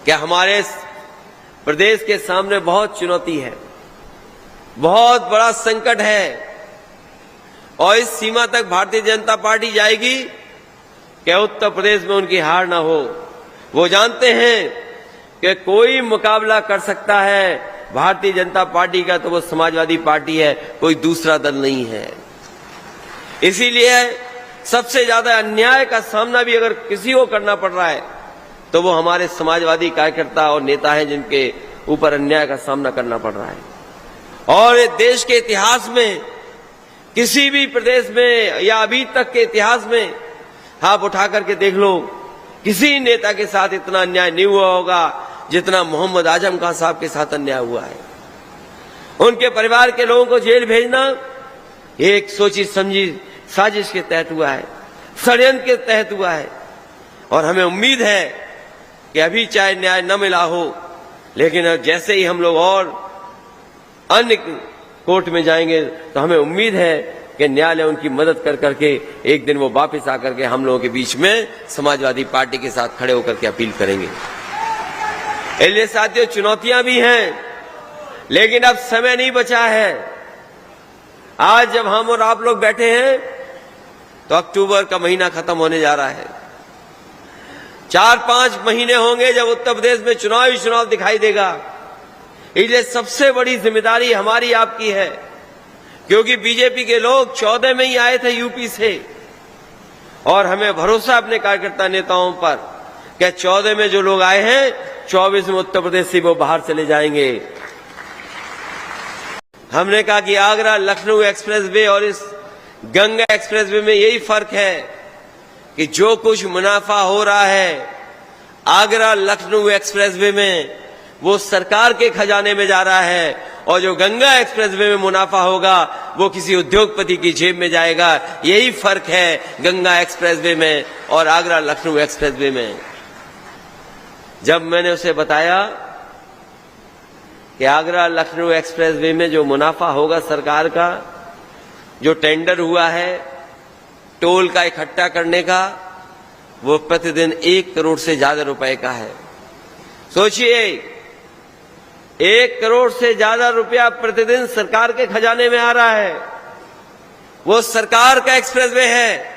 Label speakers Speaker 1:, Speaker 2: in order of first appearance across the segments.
Speaker 1: कि हमारे प्रदेश के सामने बहुत चुनौती है, बहुत बड़ा संकट है और इस सीमा तक भारतीय जनता पार्टी जाएगी कि उत्तर प्रदेश में उनकी हार ना हो। वो जानते हैं कि कोई मुकाबला कर सकता है भारतीय जनता पार्टी का तो वो समाजवादी पार्टी है, कोई दूसरा दल नहीं है। इसीलिए सबसे ज्यादा अन्याय का सामना भी अगर किसी को करना पड़ रहा है तो वो हमारे समाजवादी कार्यकर्ता और नेता हैं जिनके ऊपर अन्याय का सामना करना पड़ रहा है। और देश के इतिहास में किसी भी प्रदेश में या अभी तक के इतिहास में आप उठा करके देख लो, किसी नेता के साथ इतना अन्याय नहीं हुआ होगा जितना मोहम्मद आजम खान साहब के साथ अन्याय हुआ है। उनके परिवार के लोगों को जेल भेजना एक सोची समझी साजिश के तहत हुआ है, षड्यंत्र के तहत हुआ है। और हमें उम्मीद है कि अभी चाहे न्याय न मिला हो, लेकिन जैसे ही हम लोग और अन्य कोर्ट में जाएंगे तो हमें उम्मीद है कि न्यायालय उनकी मदद कर करके एक दिन वो वापस आकर के हम लोगों के बीच में समाजवादी पार्टी के साथ खड़े होकर के अपील करेंगे। इसलिए साथियों, चुनौतियां भी हैं, लेकिन अब समय नहीं बचा है। आज जब हम और आप लोग बैठे हैं तो अक्टूबर का महीना खत्म होने जा रहा है। 4-5 महीने होंगे जब उत्तर प्रदेश में चुनाव दिखाई देगा। इसलिए सबसे बड़ी जिम्मेदारी हमारी आपकी है, क्योंकि बीजेपी के लोग 14 में ही आए थे यूपी से और हमें भरोसा अपने कार्यकर्ता नेताओं पर कि 14 में जो लोग आए हैं 24 में उत्तर प्रदेश से वो बाहर चले जाएंगे। हमने कहा कि आगरा लखनऊ एक्सप्रेसवे और इस गंगा एक्सप्रेसवे में यही फर्क है कि जो कुछ मुनाफा हो रहा है आगरा लखनऊ एक्सप्रेसवे में वो सरकार के खजाने में जा रहा है, और जो गंगा एक्सप्रेसवे में मुनाफा होगा वो किसी उद्योगपति की जेब में जाएगा। यही फर्क है गंगा एक्सप्रेसवे में और आगरा लखनऊ एक्सप्रेसवे में। जब मैंने उसे बताया कि आगरा लखनऊ एक्सप्रेसवे में जो मुनाफा होगा सरकार का, जो टेंडर हुआ है टोल का इकट्ठा करने का, वो प्रतिदिन 1 करोड़ से ज्यादा रुपए का है। सोचिए, 1 करोड़ से ज्यादा रुपया प्रतिदिन सरकार के खजाने में आ रहा है। वो सरकार का एक्सप्रेसवे है।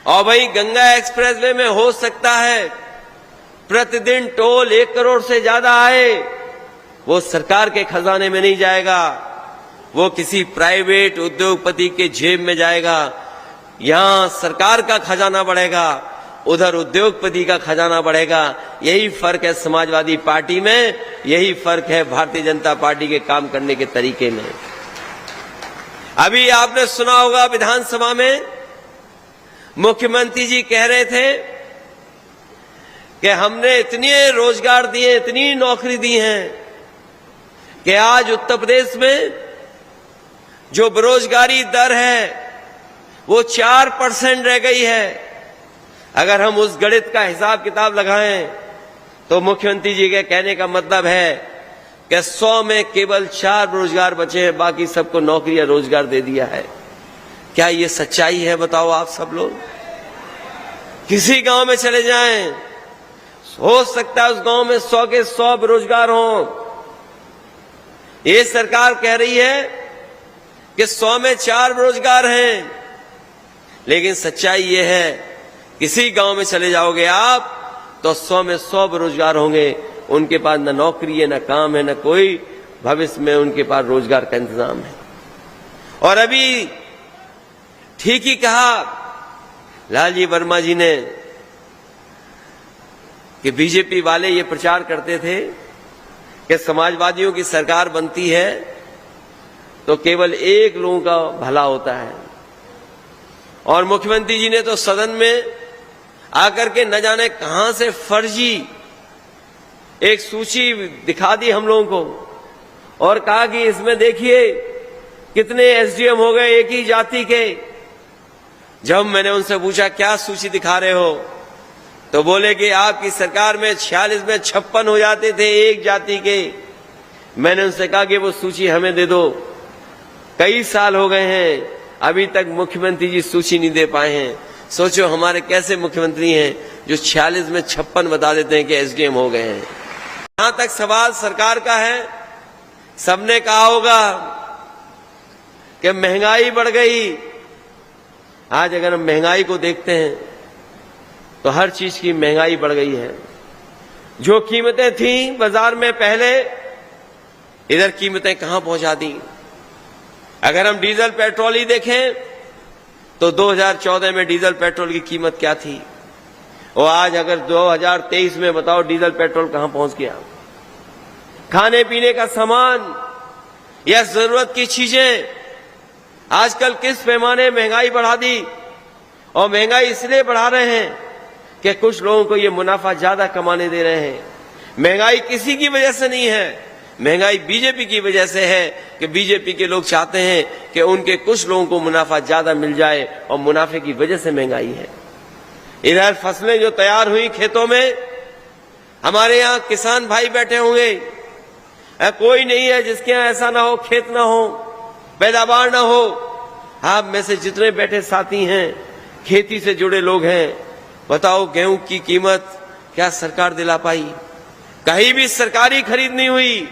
Speaker 1: और भाई गंगा एक्सप्रेसवे में हो सकता है प्रतिदिन टोल 1 करोड़ से ज्यादा आए, वो सरकार के खजाने में नहीं जाएगा, वो किसी प्राइवेट उद्योगपति के जेब में जाएगा। यहां सरकार का खजाना बढ़ेगा, उधर उद्योगपति का खजाना बढ़ेगा। यही फर्क है समाजवादी पार्टी में, यही फर्क है भारतीय जनता पार्टी के काम करने के तरीके में। अभी आपने सुना होगा विधानसभा में मुख्यमंत्री जी कह रहे थे कि हमने इतने रोजगार दिए, इतनी नौकरी दी हैं कि आज उत्तर प्रदेश में जो बेरोजगारी दर है वो 4% रह गई है। अगर हम उस गणित का हिसाब किताब लगाएं तो मुख्यमंत्री जी के कहने का मतलब है कि 100 में केवल 4 बेरोजगार बचे हैं, बाकी सबको नौकरी या रोजगार दे दिया है। क्या ये सच्चाई है? बताओ आप सब लोग। किसी गांव में चले जाएं, हो सकता है उस गांव में 100 के 100 बेरोजगार हों। ये सरकार कह रही है कि 100 में 4 बेरोजगार हैं, लेकिन सच्चाई ये है किसी गांव में चले जाओगे आप तो 100 में 100 बेरोजगार होंगे। उनके पास न नौकरी है, न काम है, न कोई भविष्य में उनके पास रोजगार का इंतजाम है। और अभी ठीक ही कहा लालजी वर्मा जी ने कि बीजेपी वाले ये प्रचार करते थे कि समाजवादियों की सरकार बनती है तो केवल एक लोगों का भला होता है। और मुख्यमंत्री जी ने तो सदन में आकर के न जाने कहां से फर्जी एक सूची दिखा दी हम लोगों को और कहा कि इसमें देखिए कितने एसडीएम हो गए एक ही जाति के। जब मैंने उनसे पूछा क्या सूची दिखा रहे हो, तो बोले कि आपकी सरकार में 46 में 56 हो जाते थे एक जाति के। मैंने उनसे कहा कि वो सूची हमें दे दो, कई साल हो गए हैं अभी तक मुख्यमंत्री जी सूची नहीं दे पाए हैं। सोचो हमारे कैसे मुख्यमंत्री हैं जो 46 में 56 बता देते हैं कि एसडीएम हो गए हैं। जहां तक सवाल सरकार का है, सबने कहा होगा कि महंगाई बढ़ गई। आज अगर हम महंगाई को देखते हैं तो हर चीज की महंगाई बढ़ गई है। जो कीमतें थीं बाजार में पहले, इधर कीमतें कहां पहुंचा दी। अगर हम डीजल पेट्रोल ही देखें तो 2014 में डीजल पेट्रोल की कीमत क्या थी, और आज अगर 2023 में बताओ डीजल पेट्रोल कहां पहुंच गया। खाने पीने का सामान या जरूरत की चीजें आजकल किस पैमाने महंगाई बढ़ा दी, और महंगाई इसलिए बढ़ा रहे हैं कि कुछ लोगों को ये मुनाफा ज्यादा कमाने दे रहे हैं। महंगाई किसी की वजह से नहीं है, महंगाई बीजेपी की वजह से है कि बीजेपी के लोग चाहते हैं कि उनके कुछ लोगों को मुनाफा ज्यादा मिल जाए, और मुनाफे की वजह से महंगाई है। इधर फसलें जो तैयार हुई खेतों में, हमारे यहाँ किसान भाई बैठे होंगे, कोई नहीं है जिसके यहाँ ऐसा ना हो, खेत ना हो, पैदावार ना हो। आप में से जितने बैठे साथी हैं, खेती से जुड़े लोग हैं, बताओ गेहूं की कीमत क्या सरकार दिला पाई? कहीं भी सरकारी खरीद नहीं हुई।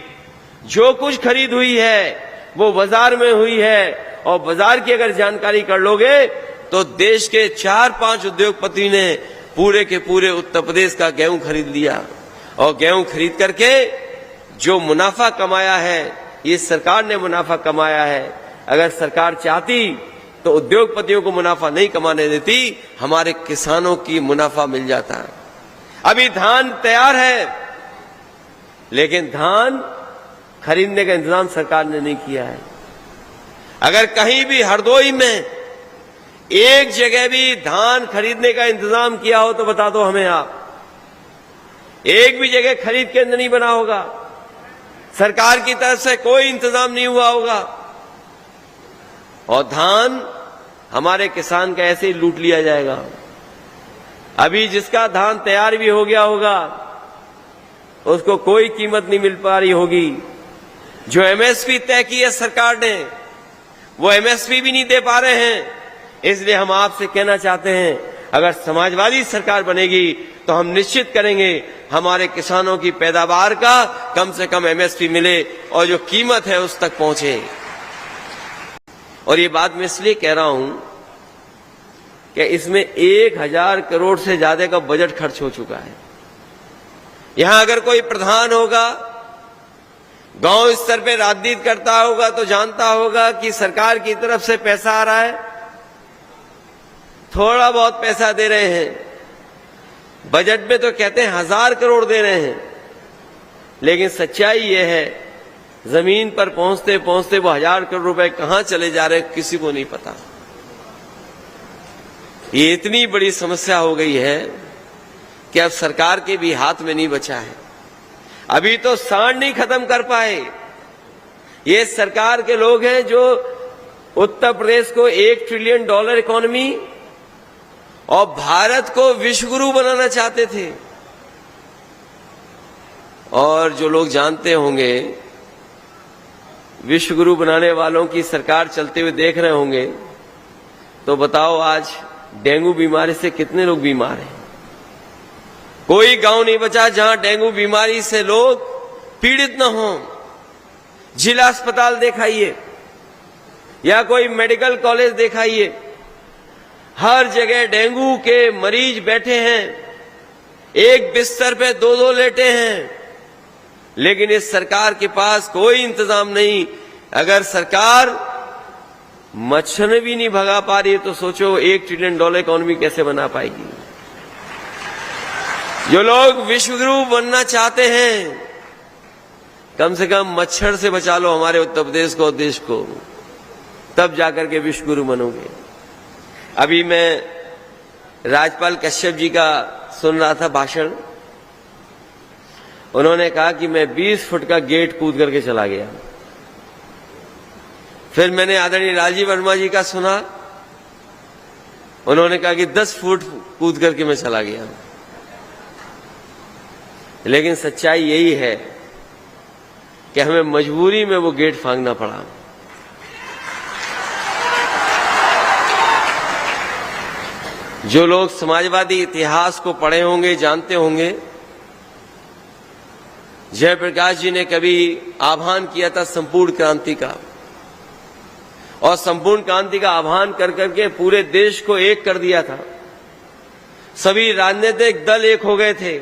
Speaker 1: जो कुछ खरीद हुई है वो बाजार में हुई है, और बाजार की अगर जानकारी कर लोगे तो देश के 4-5 उद्योगपति ने पूरे के पूरे उत्तर प्रदेश का गेहूं खरीद लिया, और गेहूं खरीद करके जो मुनाफा कमाया है, ये सरकार ने मुनाफा कमाया है। अगर सरकार चाहती तो उद्योगपतियों को मुनाफा नहीं कमाने देती, हमारे किसानों की मुनाफा मिल जाता। अभी धान तैयार है, लेकिन धान खरीदने का इंतजाम सरकार ने नहीं किया है। अगर कहीं भी हरदोई में एक जगह भी धान खरीदने का इंतजाम किया हो तो बता दो हमें आप। एक भी जगह खरीद केंद्र नहीं बना होगा, सरकार की तरफ से कोई इंतजाम नहीं हुआ होगा, और धान हमारे किसान का ऐसे ही लूट लिया जाएगा। अभी जिसका धान तैयार भी हो गया होगा उसको कोई कीमत नहीं मिल पा रही होगी। जो एमएसपी तय की है सरकार ने, वो एमएसपी भी नहीं दे पा रहे हैं। इसलिए हम आपसे कहना चाहते हैं, अगर समाजवादी सरकार बनेगी तो हम निश्चित करेंगे हमारे किसानों की पैदावार का कम से कम एमएसपी मिले, और जो कीमत है उस तक पहुंचे। और ये बात मैं इसलिए कह रहा हूं कि इसमें 1000 करोड़ से ज्यादा का बजट खर्च हो चुका है। यहां अगर कोई प्रधान होगा, गांव स्तर पे राजनीति करता होगा तो जानता होगा कि सरकार की तरफ से पैसा आ रहा है, थोड़ा बहुत पैसा दे रहे हैं। बजट में तो कहते हैं 1000 करोड़ दे रहे हैं, लेकिन सच्चाई ये है जमीन पर पहुंचते पहुंचते वो 1000 करोड़ रुपए कहां चले जा रहे हैं किसी को नहीं पता। ये इतनी बड़ी समस्या हो गई है कि अब सरकार के भी हाथ में नहीं बचा है। अभी तो सांड नहीं खत्म कर पाए। ये सरकार के लोग हैं जो उत्तर प्रदेश को $1 ट्रिलियन इकोनॉमी और भारत को विश्वगुरु बनाना चाहते थे। और जो लोग जानते होंगे, विश्वगुरु बनाने वालों की सरकार चलते हुए देख रहे होंगे, तो बताओ आज डेंगू बीमारी से कितने लोग बीमार हैं। कोई गांव नहीं बचा जहां डेंगू बीमारी से लोग पीड़ित न हों। जिला अस्पताल दिखाइए या कोई मेडिकल कॉलेज दिखाइए, हर जगह डेंगू के मरीज बैठे हैं, एक बिस्तर पे 2-2 लेटे हैं। लेकिन इस सरकार के पास कोई इंतजाम नहीं। अगर सरकार मच्छर भी नहीं भगा पा रही है तो सोचो $1 ट्रिलियन इकोनॉमी कैसे बना पाएगी। जो लोग विश्वगुरु बनना चाहते हैं, कम से कम मच्छर से बचा लो हमारे उत्तर प्रदेश को, देश को, तब जाकर के विश्वगुरु बनोगे। अभी मैं राज्यपाल कश्यप जी का सुन रहा था भाषण। उन्होंने कहा कि मैं 20 फुट का गेट कूद करके चला गया। फिर मैंने आदरणीय राजीव वर्मा जी का सुना, उन्होंने कहा कि 10 फुट कूद करके मैं चला गया। लेकिन सच्चाई यही है कि हमें मजबूरी में वो गेट फांगना पड़ा। जो लोग समाजवादी इतिहास को पढ़े होंगे, जानते होंगे, जयप्रकाश जी ने कभी आह्वान किया था संपूर्ण क्रांति का, और संपूर्ण क्रांति का आह्वान कर करके पूरे देश को एक कर दिया था। सभी राजनीतिक दल एक हो गए थे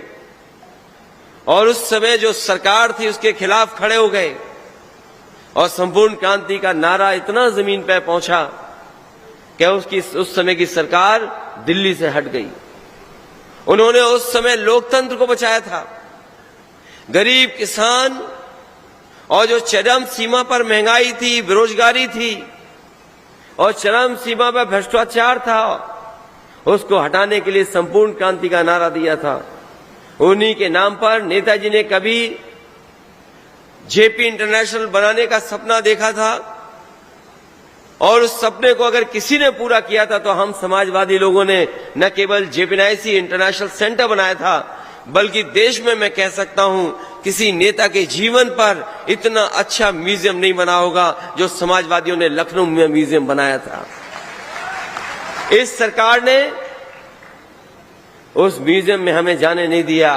Speaker 1: और उस समय जो सरकार थी उसके खिलाफ खड़े हो गए, और संपूर्ण क्रांति का नारा इतना जमीन पर पहुंचा कि उस समय की सरकार दिल्ली से हट गई। उन्होंने उस समय लोकतंत्र को बचाया था। गरीब किसान और जो चरम सीमा पर महंगाई थी, बेरोजगारी थी और चरम सीमा पर भ्रष्टाचार था, उसको हटाने के लिए संपूर्ण क्रांति का नारा दिया था। उन्हीं के नाम पर नेताजी ने कभी जेपी इंटरनेशनल बनाने का सपना देखा था, और उस सपने को अगर किसी ने पूरा किया था तो हम समाजवादी लोगों ने न केवल जेपीएनआईसी इंटरनेशनल सेंटर बनाया था, बल्कि देश में मैं कह सकता हूं किसी नेता के जीवन पर इतना अच्छा म्यूजियम नहीं बना होगा जो समाजवादियों ने लखनऊ में म्यूजियम बनाया था। इस सरकार ने उस म्यूजियम में हमें जाने नहीं दिया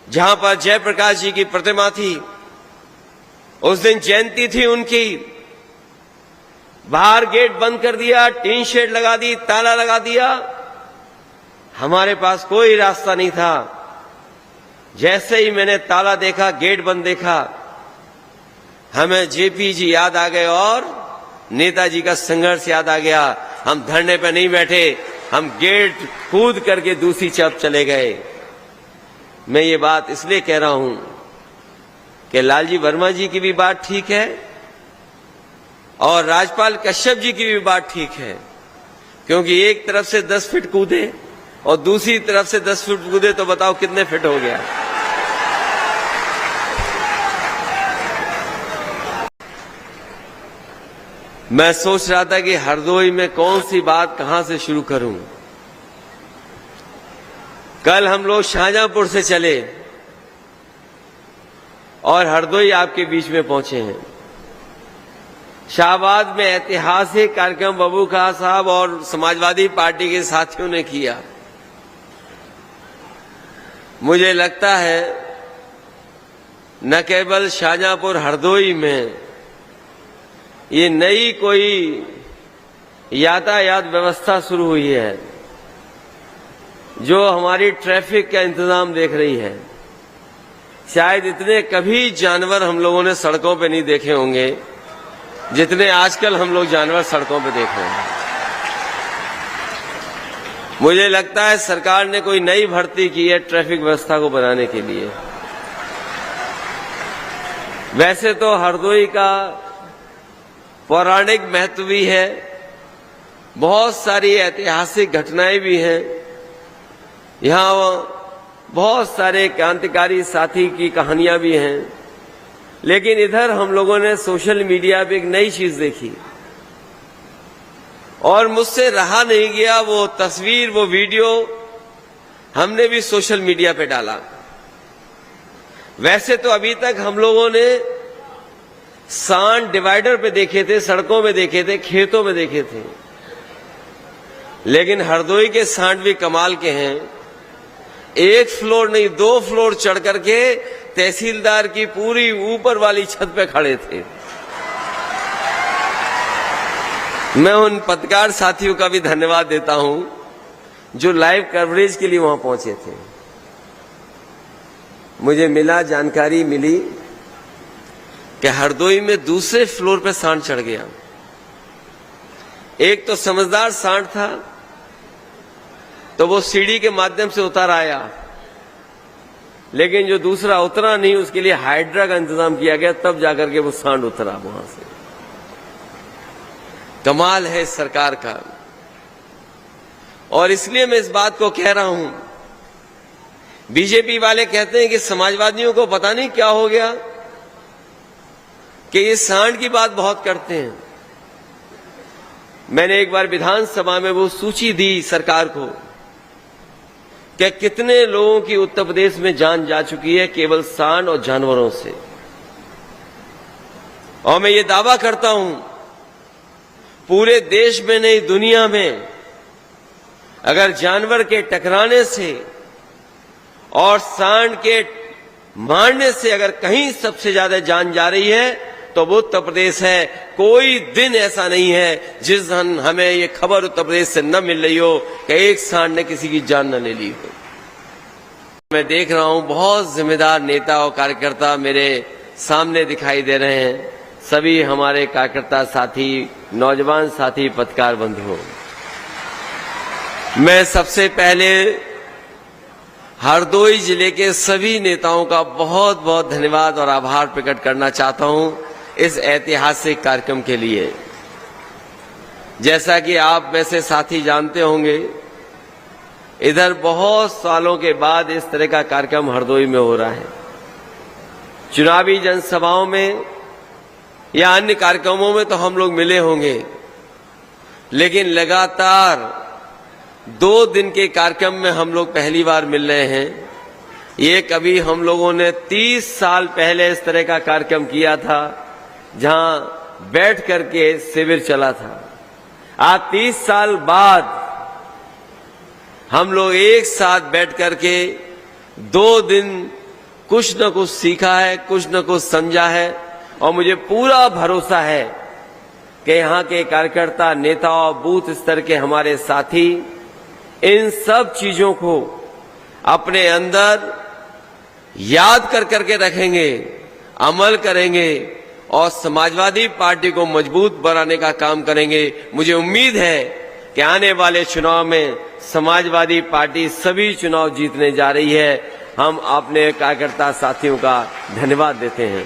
Speaker 1: जहां पर जयप्रकाश जी की प्रतिमा थी। उस दिन जयंती थी उनकी, बाहर गेट बंद कर दिया, टीन शेड लगा दी, ताला लगा दिया। हमारे पास कोई रास्ता नहीं था। जैसे ही मैंने ताला देखा, गेट बंद देखा, हमें जेपी जी याद आ गए और नेताजी का संघर्ष याद आ गया। हम धरने पे नहीं बैठे, हम गेट कूद करके दूसरी तरफ चले गए। मैं ये बात इसलिए कह रहा हूं कि लालजी वर्मा जी की भी बात ठीक है और राजपाल कश्यप जी की भी बात ठीक है, क्योंकि एक तरफ से 10 फीट कूदे और दूसरी तरफ से 10 फीट कूदे तो बताओ कितने फीट हो गया। मैं सोच रहा था कि हरदोई में कौन सी बात कहां से शुरू करूं। कल हम लोग शाहजहांपुर से चले और हरदोई आपके बीच में पहुंचे हैं। शाहबाद में ऐतिहासिक कार्यक्रम बबू खां साहब और समाजवादी पार्टी के साथियों ने किया। मुझे लगता है न केवल शाहजहांपुर, हरदोई में ये नई कोई यातायात व्यवस्था शुरू हुई है जो हमारी ट्रैफिक का इंतजाम देख रही है। शायद इतने कभी जानवर हम लोगों ने सड़कों पे नहीं देखे होंगे जितने आजकल हम लोग जानवर सड़कों पे देख रहे हैं। मुझे लगता है सरकार ने कोई नई भर्ती की है ट्रैफिक व्यवस्था को बनाने के लिए। वैसे तो हरदोई का पौराणिक महत्व भी है, बहुत सारी ऐतिहासिक घटनाएं भी हैं। यहाँ बहुत सारे क्रांतिकारी साथी की कहानियां भी हैं, लेकिन इधर हम लोगों ने सोशल मीडिया पे एक नई चीज देखी और मुझसे रहा नहीं गया। वो तस्वीर, वो वीडियो हमने भी सोशल मीडिया पे डाला। वैसे तो अभी तक हम लोगों ने सांड डिवाइडर पे देखे थे, सड़कों में देखे थे, खेतों में देखे थे, लेकिन हरदोई के सांड भी कमाल के हैं। एक फ्लोर नहीं 2 फ्लोर चढ़ करके तहसीलदार की पूरी ऊपर वाली छत पे खड़े थे। मैं उन पत्रकार साथियों का भी धन्यवाद देता हूं जो लाइव कवरेज के लिए वहां पहुंचे थे। मुझे जानकारी मिली कि हरदोई में दूसरे फ्लोर पे सांड चढ़ गया। एक तो समझदार सांड था तो वो सीढ़ी के माध्यम से उतर आया, लेकिन जो दूसरा उतरा नहीं उसके लिए हाइड्रा का इंतजाम किया गया, तब जाकर के वो सांड उतरा वहां से। कमाल है इस सरकार का। और इसलिए मैं इस बात को कह रहा हूं, बीजेपी वाले कहते हैं कि समाजवादियों को पता नहीं क्या हो गया कि ये सांड की बात बहुत करते हैं। मैंने एक बार विधानसभा में वो सूची दी सरकार को कि कितने लोगों की उत्तर प्रदेश में जान जा चुकी है केवल सांड और जानवरों से। और मैं ये दावा करता हूं पूरे देश में नहीं दुनिया में अगर जानवर के टकराने से और सांड के मारने से अगर कहीं सबसे ज्यादा जान जा रही है तो वो उत्तर प्रदेश है। कोई दिन ऐसा नहीं है जिस दिन हमें ये खबर उत्तर प्रदेश से न मिल रही हो कि एक सांड ने किसी की जान न ले ली हो। मैं देख रहा हूं बहुत जिम्मेदार नेता और कार्यकर्ता मेरे सामने दिखाई दे रहे हैं। सभी हमारे कार्यकर्ता साथी, नौजवान साथी, पत्रकार बंधुओं, मैं सबसे पहले हरदोई जिले के सभी नेताओं का बहुत बहुत धन्यवाद और आभार प्रकट करना चाहता हूं इस ऐतिहासिक कार्यक्रम के लिए। जैसा कि आप में से साथी जानते होंगे, इधर बहुत सालों के बाद इस तरह का कार्यक्रम हरदोई में हो रहा है। चुनावी जनसभाओं में या अन्य कार्यक्रमों में तो हम लोग मिले होंगे, लेकिन लगातार 2 दिन के कार्यक्रम में हम लोग पहली बार मिल रहे हैं। ये कभी हम लोगों ने 30 साल पहले इस तरह का कार्यक्रम किया था, जहां बैठ करके शिविर चला था। आज 30 साल बाद हम लोग एक साथ बैठ करके 2 दिन कुछ न कुछ सीखा है, कुछ न कुछ समझा है, और मुझे पूरा भरोसा है कि यहाँ के कार्यकर्ता, नेता और बूथ स्तर के हमारे साथी इन सब चीजों को अपने अंदर याद कर करके रखेंगे, अमल करेंगे और समाजवादी पार्टी को मजबूत बनाने का काम करेंगे। मुझे उम्मीद है कि आने वाले चुनाव में समाजवादी पार्टी सभी चुनाव जीतने जा रही है। हम अपने कार्यकर्ता साथियों का धन्यवाद देते हैं।